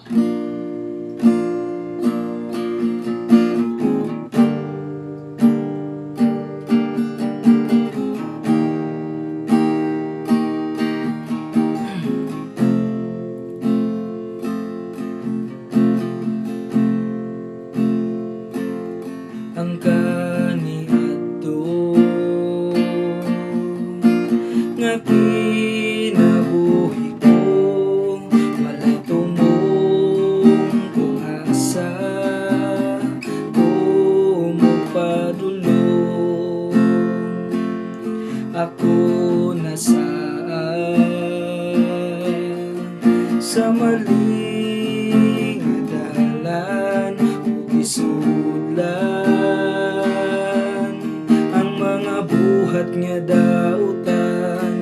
Ang kaniadto nga kinabuhi ko, walay tumong kung asa ko magpadulong. Ako nasaan sa maling dalan, isudlan ang mga buhat nga dautan,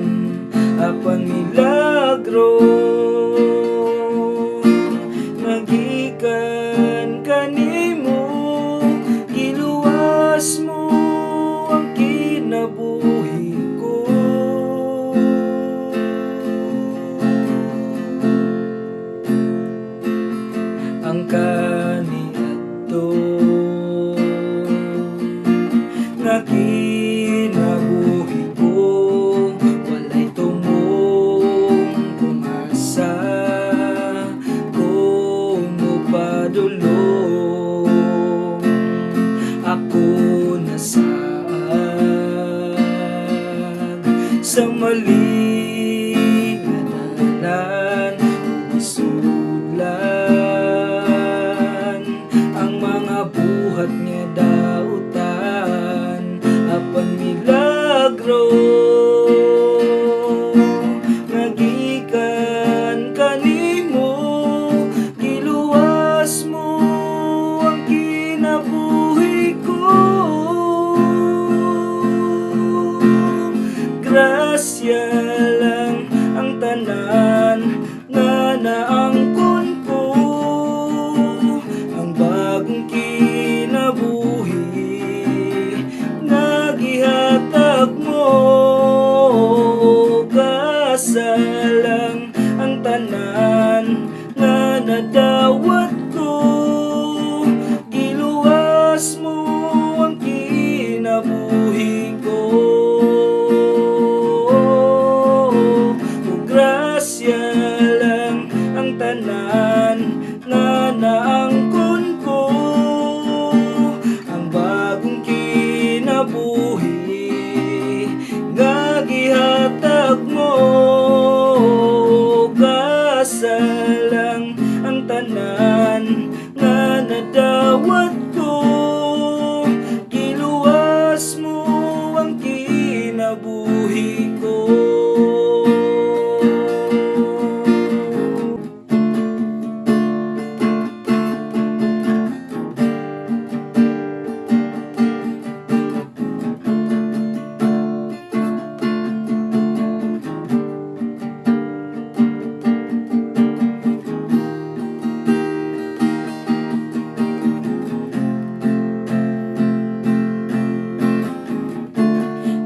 apan milagro nagikan kanimo, giluwas mo ang kinabuhi ko. Ang kaniadto nga kinabuhi ko, walay tumong kung asa ko magpadulong. Ako nasaad sa maling dalan, isudlan ang mga buhat nga dautan, apan milagro nagikan kanimo, giluwas mo ang kinabuhi ko. Grasya lang ang tanan nga naangkon ko, ang bagong kinabuhi nga gihatag mo. Kasalang ang tanan nga nadawat ko, giluwas mo ang kinabuhi ko. Grasya lang ang tanan nga naangkon ko, ang bagong kinabuhi nga gihatag mo. Kasalang ang tanan nga nadawat ko, giluwas mo ang kinabuhi ko.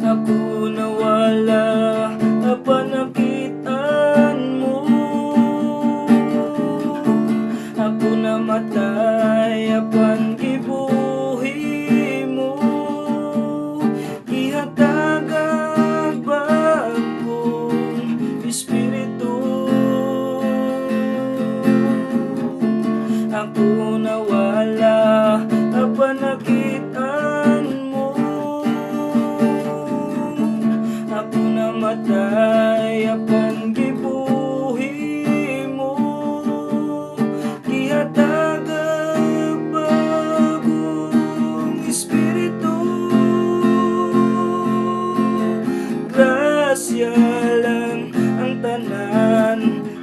Ako nawala, apan nakitaan mo. Ako namatay, apan gibuhi mo. Ihatag ang bagong espiritu. Ako nawala, apan nakitaan mo. Ako namatay, apan gibuhi mo. Gihatag ang bagong espiritu. Grasya lang ang tanan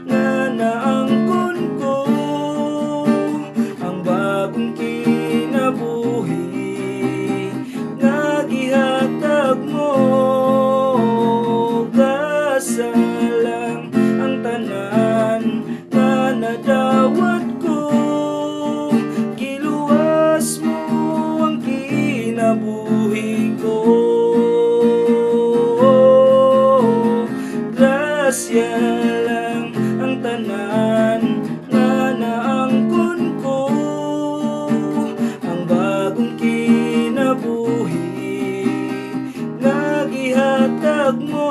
nga naangkon ko, ang bagong kinabuhi nga gihatag mo. Kasalang ang tanan nga nadawat ko, giluwas mo ang kinabuhi ko. Grasya lang ang tanan nga mo,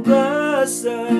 gasa